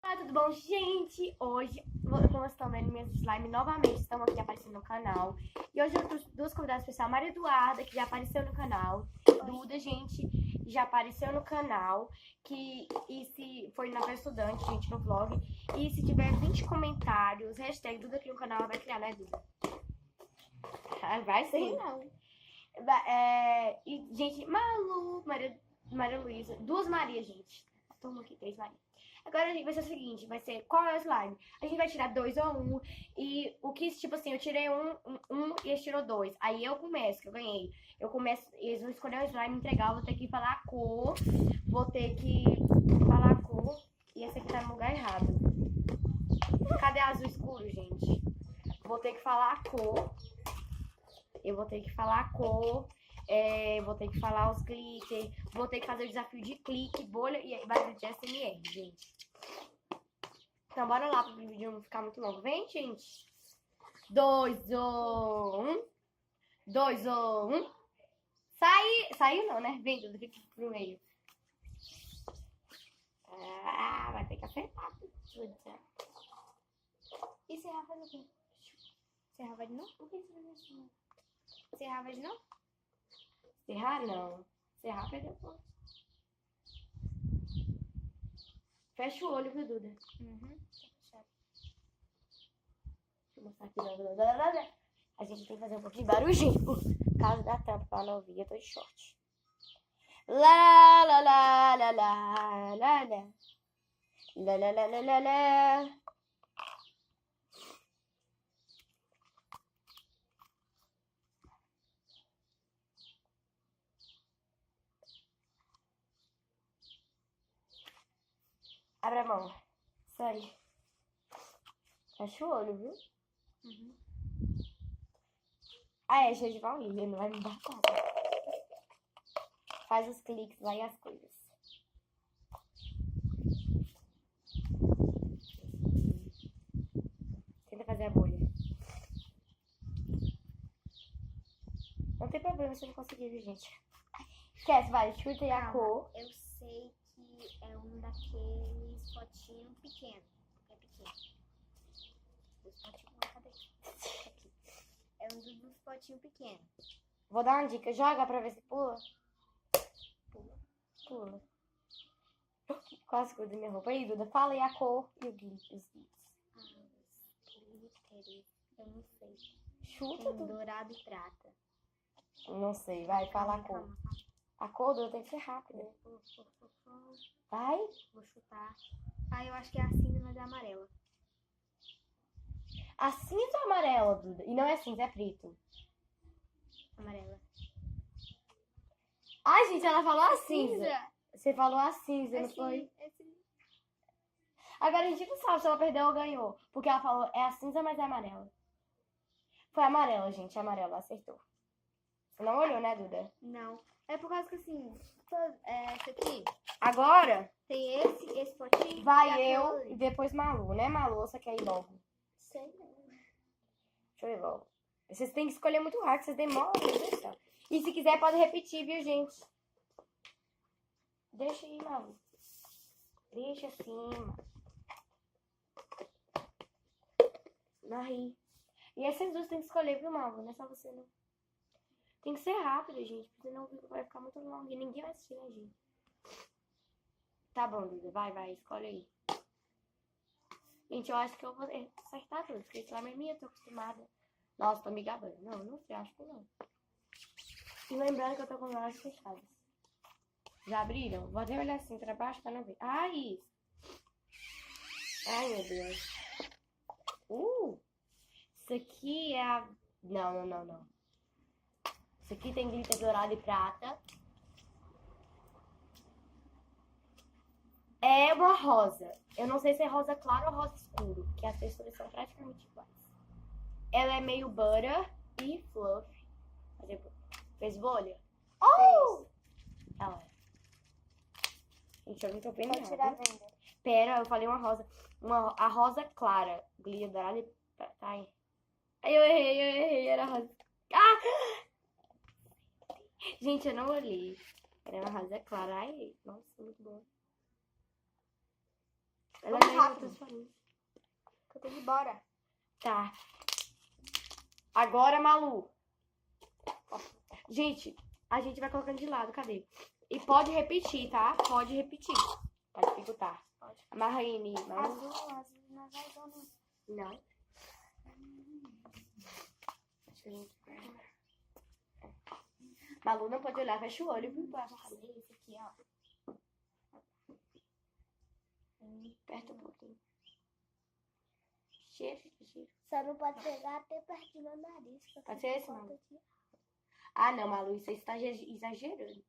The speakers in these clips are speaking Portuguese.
Olá, tudo bom, gente? Hoje, como vocês estão vendo, minhas slime novamente estão aqui aparecendo no canal. E hoje eu trouxe duas convidadas especiais. Maria Eduarda, que já apareceu no canal. Duda, gente, já apareceu no canal. E se foi na estudante, gente, no vlog. E se tiver 20 comentários, hashtag Duda aqui no canal, ela vai criar, né, Duda? Vai sim. Não. E, gente, Malu, Maria Luísa, duas Marias, gente. Toma aqui, 3 Marias. Agora, gente, vai ser o seguinte, vai ser qual é o slime? A gente vai tirar 2 ou 1. E o que, tipo assim, eu tirei um e eles tirou 2. Aí eu começo, que eu ganhei. Eu começo, eles vão escolher o slime e entregar. Eu vou ter que falar a cor. Vou ter que falar a cor. E esse aqui tá no lugar errado. Cadê azul escuro, gente? Vou ter que falar a cor. Eu vou ter que falar a cor. Vou ter que falar os glitter. Vou ter que fazer o desafio de clique, bolha e barulho de SMR, gente. Então, bora lá para o vídeo não ficar muito longo. Vem, gente. 2 ou 1. 2 ou 1. Saiu não, né? Vem, Duda, fica pro meio. Vai ter que acertar. E serrar faz o quê? Serrar vai de novo? Por que você vai assim? Serrar vai de novo? Serrar não. Serrar perdeu ponto. Fecha o olho, viu, Duda? Uhum. Deixa eu mostrar aqui. A gente tem que fazer um pouquinho de barulhinho. Por causa da tampa, pra não ouvir. Eu tô de short. Lá, lá, lá, lá, lá, lá, lá. Lá, lá, lá, lá, lá, lá. Abre a mão. Sério. Fecha o olho, viu? Uhum. É cheio de baunilha, não vai me dar conta. Faz os cliques lá e as coisas. Tenta fazer a bolha. Não tem problema se não conseguir, viu, gente? Esquece, vai, chuta aí a cor. Eu sei que é um daqueles potinhos pequenos. É pequeno. Os potinhos, cadê? Aqui. É um dos potinhos pequenos. Vou dar uma dica. Joga pra ver se pula. Pula. Quase que eu dei minha roupa. Aí, Duda, fala aí a cor e os glitters. Eu não sei. Chuta, Tem Duda. dourado e prata. Não sei, vai, fala a cor. Calma. A cor, Duda, tem que ser rápida. Vai. Vou chutar. Eu acho que é a cinza, mas é amarela. A cinza ou amarela, Duda? E não é cinza, é preto. Amarela. Ai, gente, ela falou a cinza. Você falou a cinza, não foi? Agora a gente não sabe se ela perdeu ou ganhou. Porque ela falou, é a cinza, mas é amarela. Foi amarela, gente, amarela, acertou. Você não olhou, né, Duda? Não. É por causa que assim, esse aqui Agora, tem esse potinho. vai e eu aquela e depois Malu, né, Malu? Você quer ir logo? Sei não. Deixa eu ir logo. Vocês têm que escolher muito rápido, vocês demoram, meu Deus do céu. E se quiser, pode repetir, viu, gente? Deixa aí, Malu. Deixa assim, mano. Aí. E essas duas tem que escolher, viu, Malu? Não é só você, não. Tem que ser rápido, gente, porque senão vai ficar muito longo e ninguém vai assistir, né, gente? Tá bom, Duda. Vai, escolhe aí. Gente, eu acho que eu vou acertar tudo, porque esse lá é minha, eu tô acostumada. Nossa, tô me gabando. Não sei, acho que não. E lembrando que eu tô com os olhos fechados. Já abriram? Vou até olhar assim pra baixo pra não ver. Ai, meu Deus. Isso aqui é a... Não. Isso aqui tem glitter dourado e prata. É uma rosa. Eu não sei se é rosa claro ou rosa escuro, porque as texturas são praticamente iguais. Ela é meio butter e fluff. Fez bolha? Oh! Ela é. Gente, eu não tô vendo Pode tirar a nada. venda. Pera, eu falei uma rosa. A rosa clara. Glitter dourado e prata. Tá aí. Eu errei. Era rosa. Gente, eu não olhei. Era uma rosa clara. Ai, nossa, muito boa. Ela é meio rápido. Que eu tenho que ir embora. Tá. Agora, Malu. Gente, a gente vai colocando de lado, cadê? E pode repetir, tá? Pode repetir. Pode dificultar. Pode. Amarra aí, Malu. Azul, não vai dar não. Não. Deixa eu ver. Malu não pode olhar, fecha o olho, viu? Esse aqui, ó. Aperta um pouquinho. Cheiro. Só não pode pegar até perto do meu nariz. Pode ser esse, Malu? Ah, não, Malu, isso aí você tá exagerando.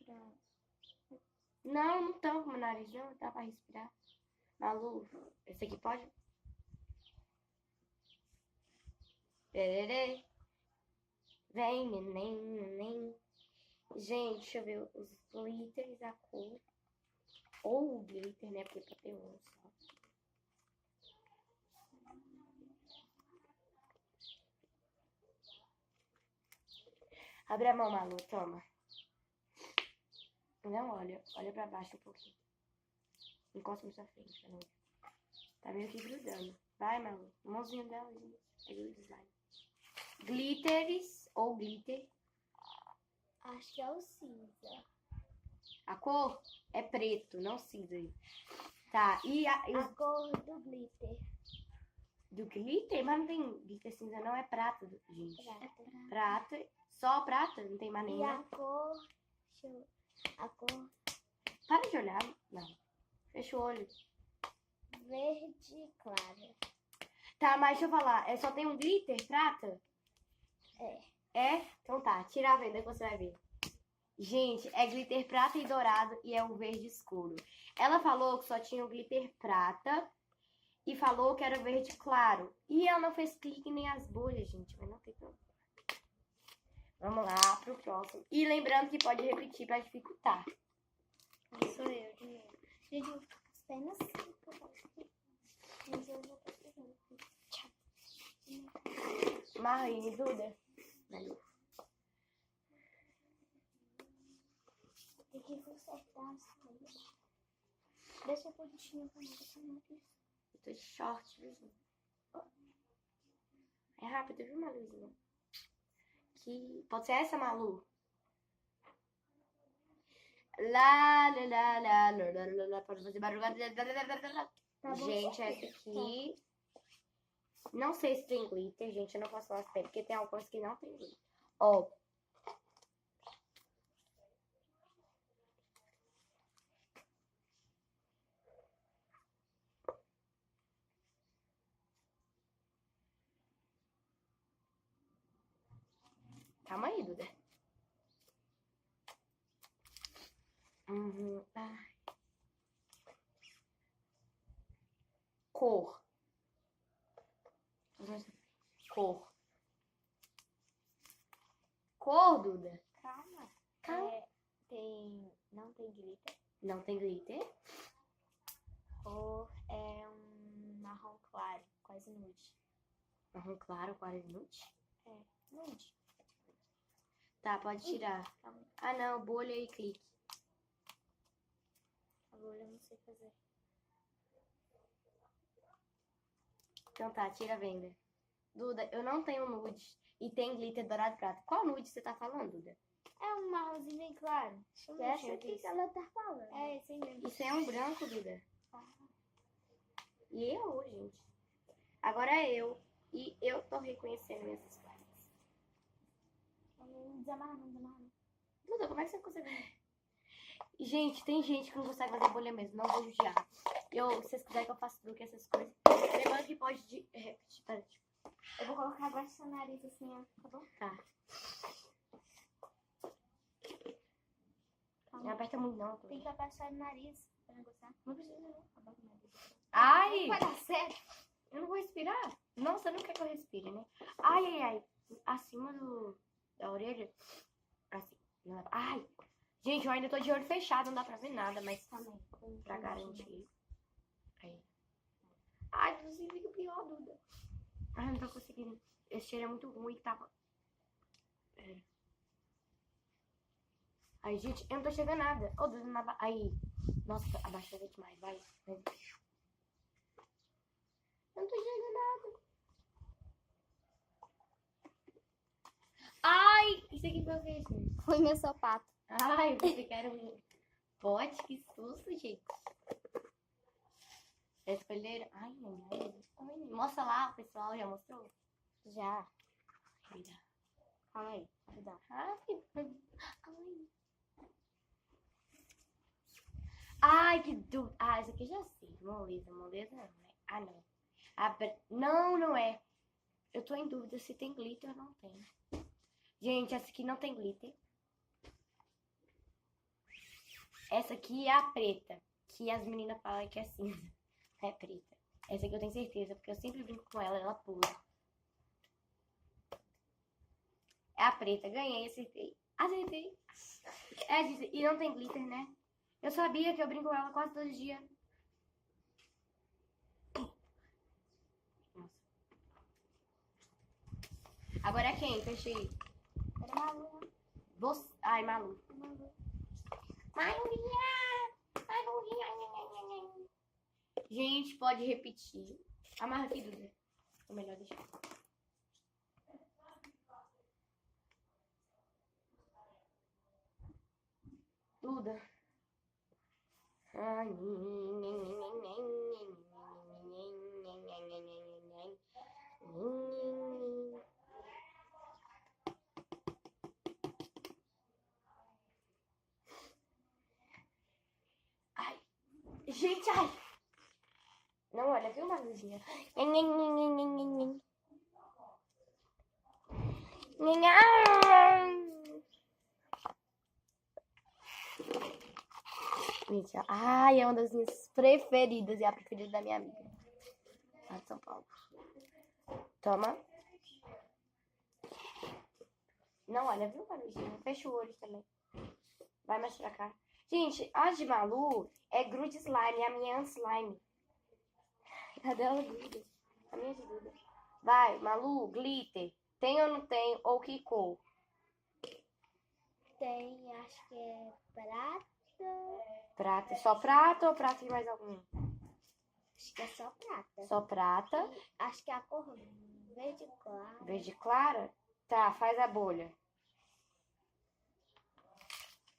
Pronto. Não, não tampa o nariz, não. Dá pra respirar. Malu, esse aqui pode? Pererê. Vem, neném. Gente, deixa eu ver os glitters, a cor. Ou o glitter, né? Porque pra ter um só. Abre a mão, Malu, toma. Não, olha pra baixo um pouquinho. Encosta na sua frente, pra não ver. Tá meio que grudando. Vai, Malu. Mãozinha dela, gente. Pega o design. Glitters ou glitter. Acho que é o cinza. A cor é preto, não cinza. Tá, e A cor do glitter. do glitter? Mas não tem glitter cinza, não. É prata, gente. Prata. Prata. Só prata? Não tem mais E nenhuma? a cor... Deixa eu... A cor Para de olhar. Não. Fecha o olho. verde clara. Tá, mas deixa eu falar. Só tem um glitter prata? É. É? Então tá. Tira a venda que você vai ver. Gente, é glitter prata e dourado e é um verde escuro. Ela falou que só tinha o glitter prata e falou que era verde claro. E ela não fez clique nem as bolhas, gente. Mas não tem problema. Vamos lá pro próximo. E lembrando que pode repetir pra dificultar. Sou eu de novo. Gente, eu vou ficar com as pernas assim. Mas eu vou conseguir. Tchau. Marrine, Duda. Valeu. Tem que consertar as coisas. Deixa eu pôr de chinelo pra mim. Eu tô de short, viu, gente? É rápido, viu, Maluzinha? Que... Pode ser essa, Malu? Lá. Pode fazer barulho. Tá bom, Gente, certeza. essa aqui... Não sei se tem glitter, gente. Eu não posso falar se tem, porque tem algumas que não tem glitter. Ó. Calma aí, Duda. Cor. Cor, Duda. Calma. Calma. Não tem glitter. Não tem glitter. Cor é um marrom claro, quase nude. Marrom claro, 40 minutos. Nude. Tá, pode tirar. Calma. Ah, não. Bolha e clique. Agora eu não sei fazer. Então tá, tira a venda. Duda, eu não tenho nude. E tem glitter dourado e prata. Qual nude você tá falando, Duda? É um marronzinho bem claro. Deixa eu ver. Essa que ela tá falando. É, esse aí mesmo. Isso é um branco, Duda. E eu, gente. Agora é eu. E eu tô reconhecendo essas partes. Não desamarra, não desamarra. Duda, como é que você consegue? E, gente, tem gente que não consegue fazer bolha mesmo. Não vou judiar. Se vocês quiserem que eu faça truque, essas coisas. Lembrando que pode repetir. Peraí. Eu vou colocar abaixo do seu nariz assim, ó. Tá bom? Tá. Não Calma. aperta muito, não. Tem que abaixar o nariz pra negociar. Não precisa, não. Abaixa o nariz. Ai! Vai dar certo. Eu não vou respirar. Não, você não quer que eu respire, né? Ai. Acima da orelha. Assim. Ai. Gente, eu ainda tô de olho fechado, não dá pra ver nada, mas Também. pra garantir. Aí. Ai, você fica pior, Duda. Ai, não tô conseguindo. Esse cheiro é muito ruim, tava... Pera. Ai, gente, eu não tô chegando nada. Ô, Duda, aí. Nossa, abaixa demais, vai. gente? Foi meu sapato. Ai, eu pensei que era um pote, que susto, gente. Já escolheram? Ai, ai. Mostra lá, o pessoal já mostrou? Já. Me dá. Calma aí. Me dá. Ai, que dúvida. Ah, essa aqui eu já sei. Moleza não, né? Ah, não. Não, não é. Eu tô em dúvida se tem glitter ou não tem. Gente, essa aqui não tem glitter. Essa aqui é a preta, que as meninas falam que é cinza. É preta. Essa aqui eu tenho certeza, porque eu sempre brinco com ela, ela pula. É a preta, ganhei, acertei. Acertei. É, gente, e não tem glitter, né? Eu sabia que eu brinco com ela quase todo dia. Nossa. Agora é quem? Fechei. Era Malu. Você... Ai, Malu. Malu. Gente, pode repetir. Amarra aqui, Duda. Ou melhor deixar. Duda. Ai. Gente, ai. Não, olha, viu uma luzinha? Gente, ai, é uma das minhas preferidas. É a preferida da minha amiga. Lá de São Paulo. Toma. Não, olha, viu, Maluzinha? Fecha o olho também. Vai mais pra cá. Gente, a de Malu é grude slime, a minha é slime. A dela gruda. A minha é de Duda. Vai, Malu, glitter. Tem ou não tem? Ou que cor? Tem, acho que é prata. Prata. Só prata ou prata e mais algum? Acho que é só prata. Só prata. E acho que é a cor verde clara. Verde clara? Tá, faz a bolha.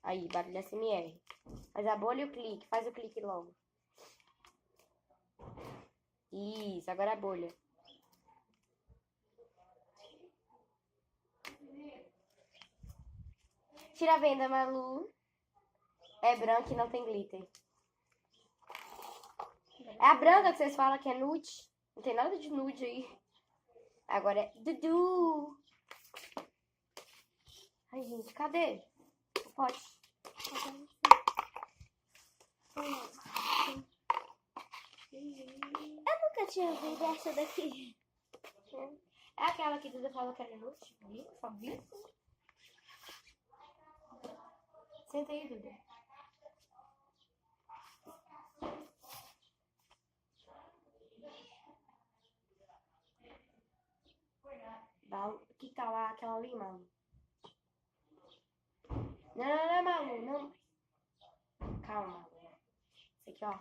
Aí, barulho SMR. Faz a bolha e o clique. Faz o clique logo. Isso, agora a bolha. Tira a venda, Malu. É branca e não tem glitter. É a branca que vocês falam que é nude. Não tem nada de nude aí. Agora é Dudu. Ai, gente, cadê? O pote. Eu nunca tinha ouvido essa daqui. É aquela que Duda fala que era nude. Viu? Só viu? Senta aí, Duda. Que tal aquela ali, Malu? Não, Malu, não. Calma, Malu. Esse aqui, ó.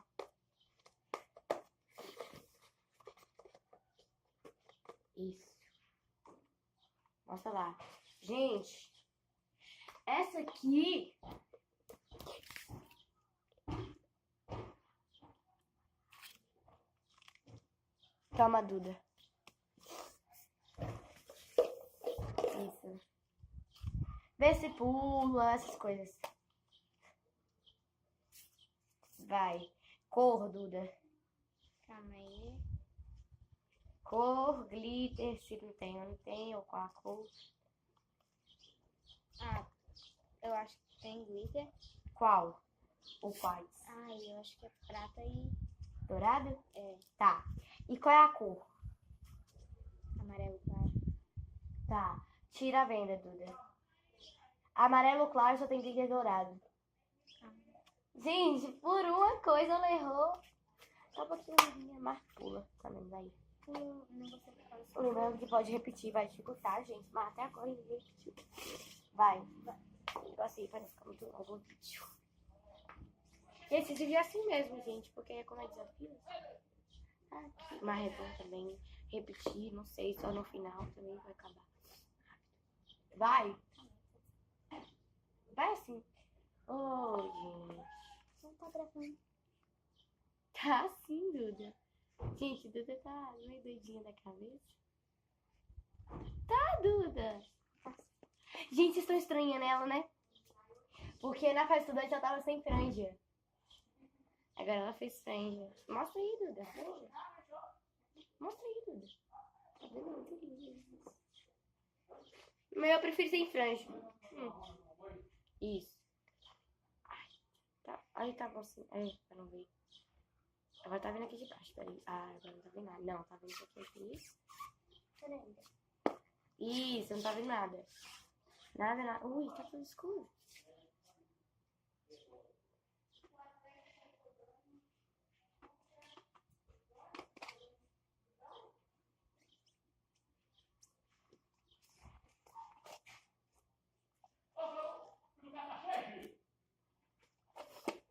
Isso. Mostra lá. Gente, essa aqui... Toma, Duda. Isso. Vê se pula, essas coisas. Vai. Cor, Duda. Calma aí. Cor, glitter, se não tem ou não tem, ou qual a cor. Ah, eu acho que tem glitter. Qual? Ou quais? Ah, eu acho que é prata e Dourado? é Tá. E qual é a cor? amarelo claro. Tá. Tira a venda, Duda. Amarelo claro só tem glitter dourado. Gente, por uma coisa ela errou. Só um pouquinho, mas pula. Tá vendo aí? Não vou saber falar assim. Lembrando que pode repetir, vai dificultar, gente. Mas até agora ninguém repetiu. Vai. Negócio aí pra não ficar muito longo o vídeo. Esse vídeo é assim mesmo, gente. Porque como é desafio. Aqui, marretão também. Repetir, não sei. Só no final também vai acabar. Vai. Vai assim. Oh, gente. Não tá gravando. Tá assim, Duda. Gente, Duda tá meio doidinha da cabeça. Tá, Duda. Gente, estou estranhando ela, né? Porque na festa estudante ela tava sem franja. Agora ela fez franja. Mostra aí, Duda. Mostra aí, Duda. Tá vendo? Muito lindo. Mas eu prefiro sem franja. Isso. Ai, tá. Aí tá bom assim. Aí, pra não ver. Agora tá vindo aqui de baixo, peraí. Ah, agora não tá vendo nada. Não, tá vendo isso aqui. Isso. Peraí. Isso, não tá vendo nada. Nada, nada. Ui, tá tudo escuro.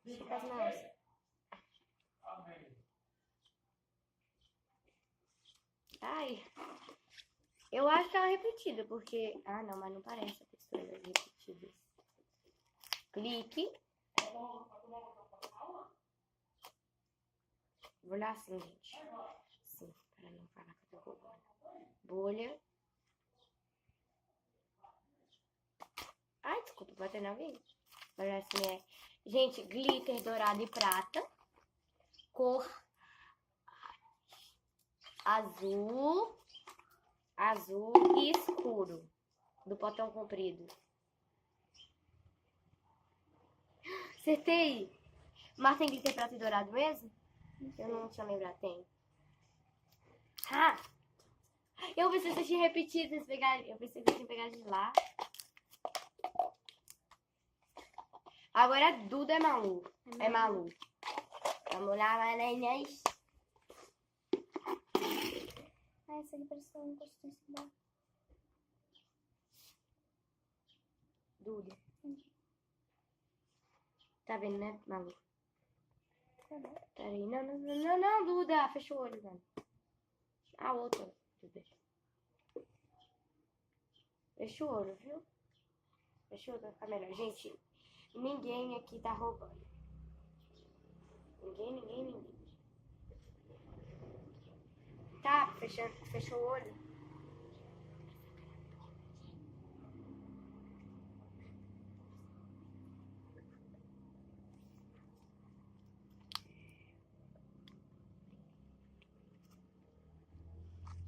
Fica as mãos. Ai. Eu acho que ela é repetida, porque... Ah, não, mas não parece a textura das repetidas. Clique. Vou olhar assim, gente. Sim, para não falar que eu tô roubando. Bolha. Ai, desculpa, bater na alguém. Vou olhar assim, é... Gente, glitter dourado e prata. Cor azul. Azul e escuro. Do potão comprido. Acertei! Mas tem glitter prata e dourado mesmo? Eu não tinha lembrado, tem. Ah! Eu pensei que você tinha repetido, vocês pegaram. Eu pensei que você tinha pegado de lá. Agora a Duda é Malu. É Malu. Vamos lá, maninhas. Ah, essa aqui parece que eu não gostei de dar. Duda. Tá vendo, né, Malu? Peraí. Não, Duda. Fecha o olho, mano. A outra, Duda. Fecha o olho, viu? Fecha o olho, vai ficar melhor. Gente, ninguém aqui tá roubando. Ninguém. Tá, fechou o olho.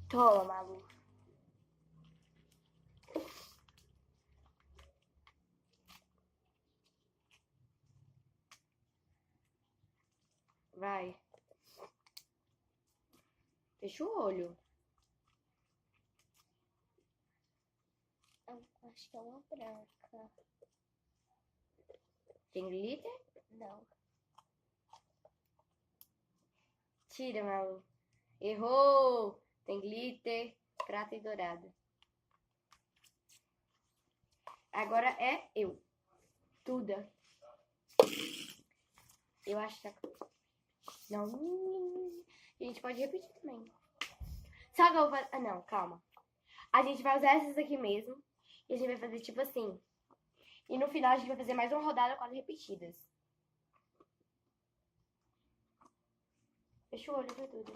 Toma, Malu. Vai. Fecha o olho. Eu acho que é uma branca. Tem glitter? Não. Tira, Malu. Errou! Tem glitter, prata e dourado. Agora é eu. Duda. Eu acho que... Não. A gente pode repetir também. Sabe o que eu vou fazer? Ah, não, calma. A gente vai usar essas aqui mesmo. E a gente vai fazer tipo assim. E no final a gente vai fazer mais uma rodada com as repetidas. Fecha o olho, viu, Duda?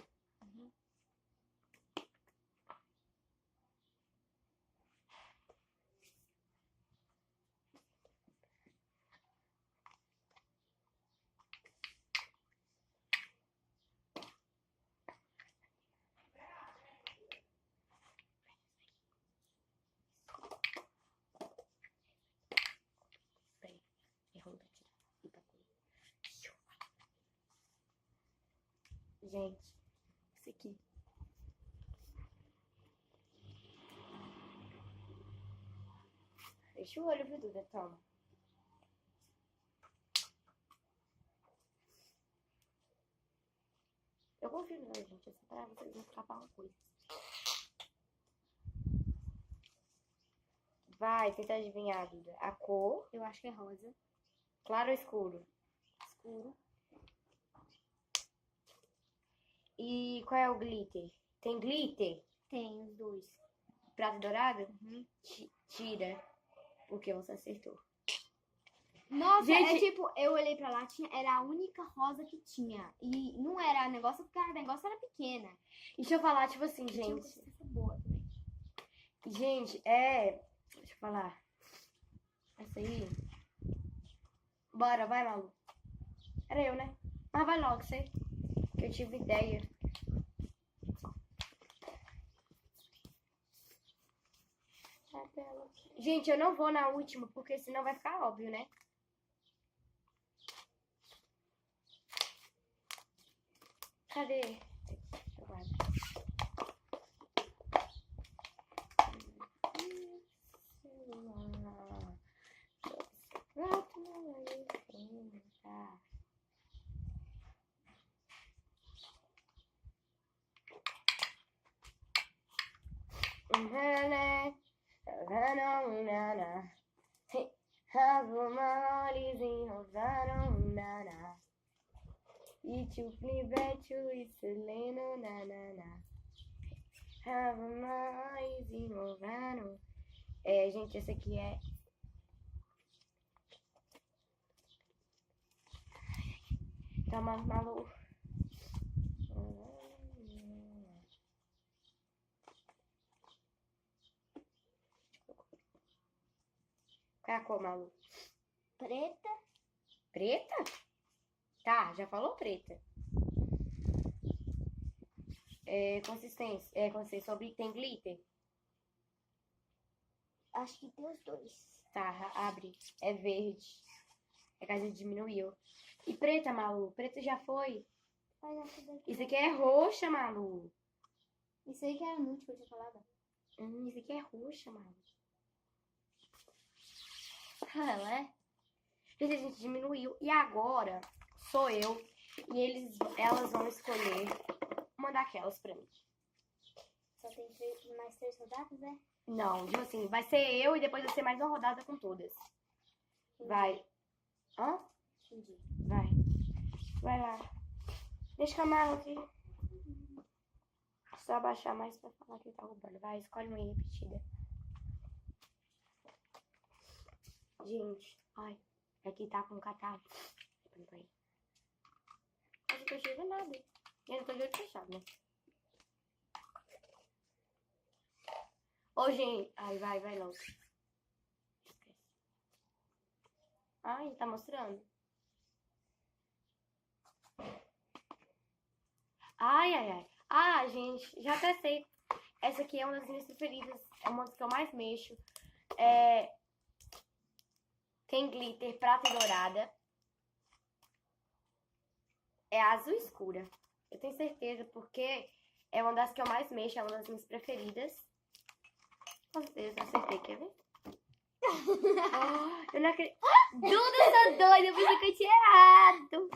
Peraí. Errou pra tirar. E pra pôr. Gente, isso aqui. Fecha o olho, viu, Duda? Toma. Eu confio nela, gente. É só pra vocês não escapar uma coisa. Vai, tenta adivinhar, Duda. A cor, Eu acho que é rosa. claro ou escuro? Escuro. E qual é o glitter? Tem glitter? Tem os dois. Prata e dourado? Uhum. Tira, porque você acertou. Nossa, Gente- é tipo, eu olhei pra lá, era a única rosa que tinha. E não era negócio, porque a negócio era pequena. E deixa eu falar, tipo assim, Tinha uma gente. consistência boa também. Gente, deixa eu falar. Essa aí. Bora, vai, Malu. Era eu, né? Mas vai logo, você. Que eu tive ideia. Gente, eu não vou na última, porque senão vai ficar óbvio, né? Cadê? Deixa eu guardar. Gente, esse aqui é. Toma, Malu. Qual é a cor, Malu? Preta. Preta? Tá, já falou preta. Consistência sobre tem glitter? Acho que tem os dois. Tá, abre. É verde. É que a gente diminuiu. E preta, Malu? Preta já foi? Olha essa daqui. Isso aqui é roxa, Malu. Isso aí que era muito que eu tinha falado. Isso aqui é roxa, Malu. Ela é? Gente, a gente diminuiu. E agora sou eu. E elas vão escolher uma daquelas pra mim. Só tem mais 3 rodadas, né? Não, tipo assim, vai ser eu e depois vai ser mais uma rodada com todas. Vai. Hã? Entendi. Vai. Vai lá. Deixa com a Marla aqui. Só abaixar mais pra falar que ele tá roubando. Vai, escolhe uma aí repetida. Gente, ai. Aqui tá com catarro. Mas não tô enxergando nada. Eu não tô de olho fechado, né? Ô, gente. Ai, vai logo. Ai, tá mostrando. Ai. Ah, gente, já até sei. Essa aqui é uma das minhas preferidas. É uma das que eu mais mexo. Tem glitter prata e dourada. É azul escura. Eu tenho certeza, porque é uma das que eu mais mexo. É uma das minhas preferidas. Com certeza, acertei. Quer ver? Eu não acredito. Duda, eu sou doida. Eu pensei que eu tinha errado.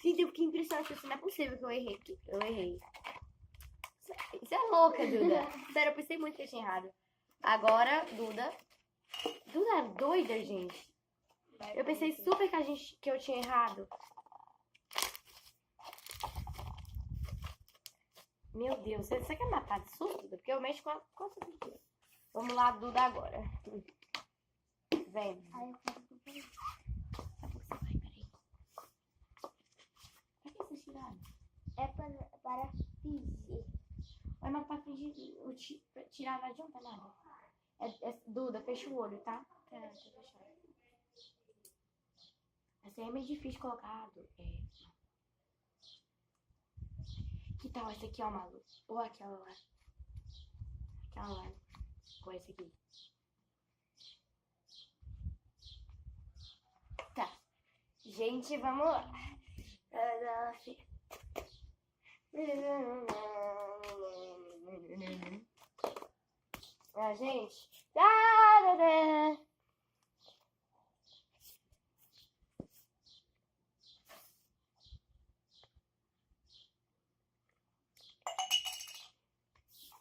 Gente, eu fiquei impressionada. Isso não é possível que eu errei. Eu errei. Isso é louca, Duda. Sério, eu pensei muito que eu tinha errado. Agora, Duda. Duda é doida, gente. Eu pensei super que eu tinha errado. Meu Deus, você quer matar de susto, Duda? Porque eu mexo com a cultura. Vamos lá, Duda, agora. Vem. Aí eu quero que eu pegue. Daqui a pouco você vai, peraí. Pra que vocês tiraram? É para fingir. Mas não pra fingir, tirar não adianta nada. Duda, fecha o olho, tá? Tá fechado. Essa aí é meio difícil de colocar. Que tal essa aqui, ó, Malu? Ou aquela lá? Aquela lá. Ou essa aqui? Tá. Gente, vamos lá. Gente.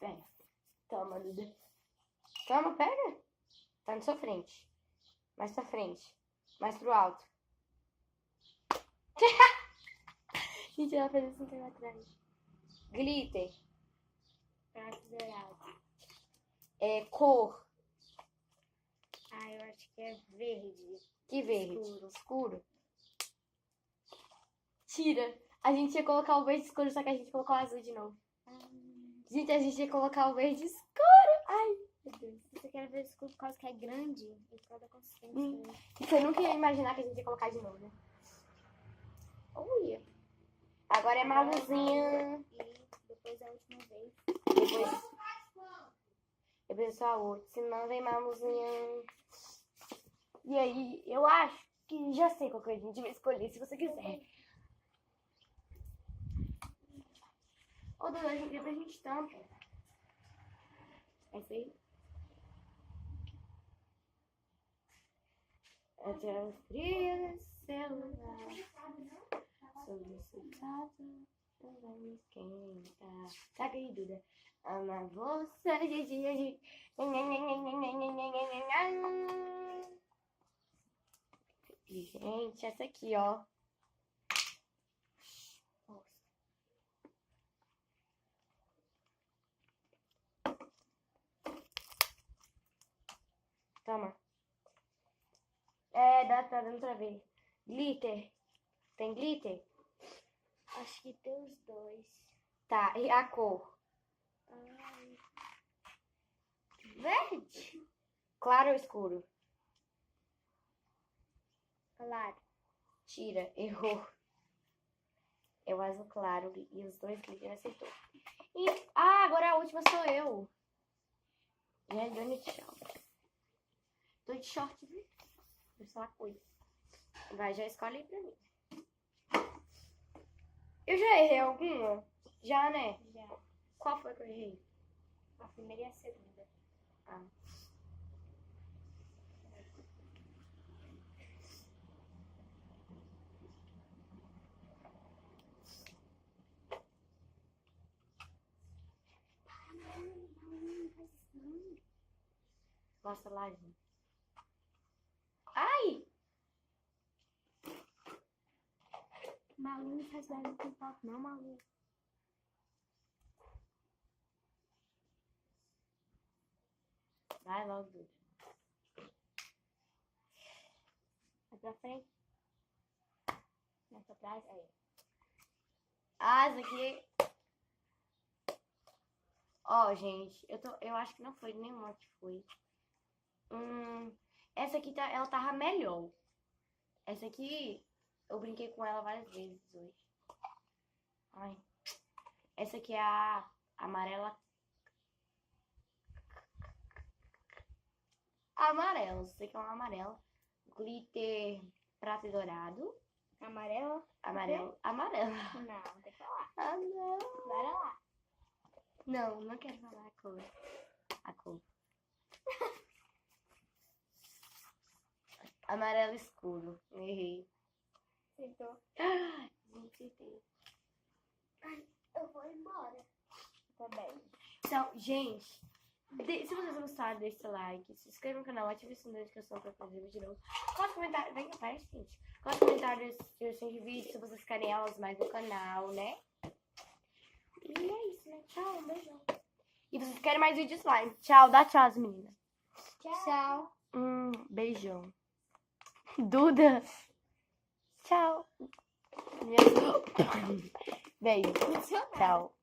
Vem. Toma, Duda. Toma, pega. Tá na sua frente. Mais pra frente. Mais pro alto. Gente, ela fez assim lá atrás. Glitter. Prato dourado. Cor. Ah, eu acho que é verde. Que verde? Escuro. Escuro. Tira. A gente ia colocar o verde escuro, só que a gente colocou o azul de novo. Gente, a gente ia colocar o verde escuro. Ai, meu Deus. Você quer ver escuro por causa que é grande e por causa da consistência. E você nunca ia imaginar que a gente ia colocar de novo, né? Ui. Agora é Maluzinha. E depois a última vez. Depois só a outra. Se não, vem Maluzinha. E aí, eu acho que já sei qual que a gente vai escolher, se você quiser. Ô, Dudu, a gente, depois a gente tampa. É isso aí? Até o frio do celular. Solicitado, não vai me esquentar. Tá aqui, Duda? Ama você, gente. E, gente, essa aqui, ó. Toma. Tá dando pra ver. Glitter. Tem glitter? Acho que tem os dois. Tá, e a cor? Ai, Verde. Claro ou escuro? claro. Tira, errou. É o azul claro e os dois glitter acertou. E, agora a última sou eu. Gente, dando tchau. Tô de short, viu? Vou falar coisa. Vai, já escolhe aí pra mim. Eu já errei alguma? Já, né? Já. Qual foi que eu errei? A primeira e a segunda. Ah. Nossa, lá, gente. Ai! Malu não faz barulho com papo, não, Malu. Vai logo, Duda. Vai pra frente. Mais pra trás. Aí. Essa aqui. Ó, gente, eu acho que não foi nenhuma que foi. Essa aqui ela tava melhor. Essa aqui, eu brinquei com ela várias vezes hoje. Ai. Essa aqui é a amarela. Amarelo, sei que é uma amarela. Glitter prata e dourado. Amarela? Amarelo. Amarela. Não, tem que falar. Ah, não. Bora lá. Não, não quero falar a cor. A cor. Amarelo escuro. Errei. Acertou. Gente, acertei. Ai, eu vou embora. Tá bem. Então, gente, se vocês gostaram, deixe o like, se inscreva no canal, ative o sininho da notificação pra fazer vídeo novo. Coloque comentário, vem cá, parece, gente. Coloque comentários, sugestões de vídeo, se vocês querem elas mais no canal, né? E é isso, né? Tchau, um beijão. E vocês querem mais vídeos slime. Tchau, dá tchau, as meninas. Tchau. Beijão. Duda. Tchau. Beijo. Tchau.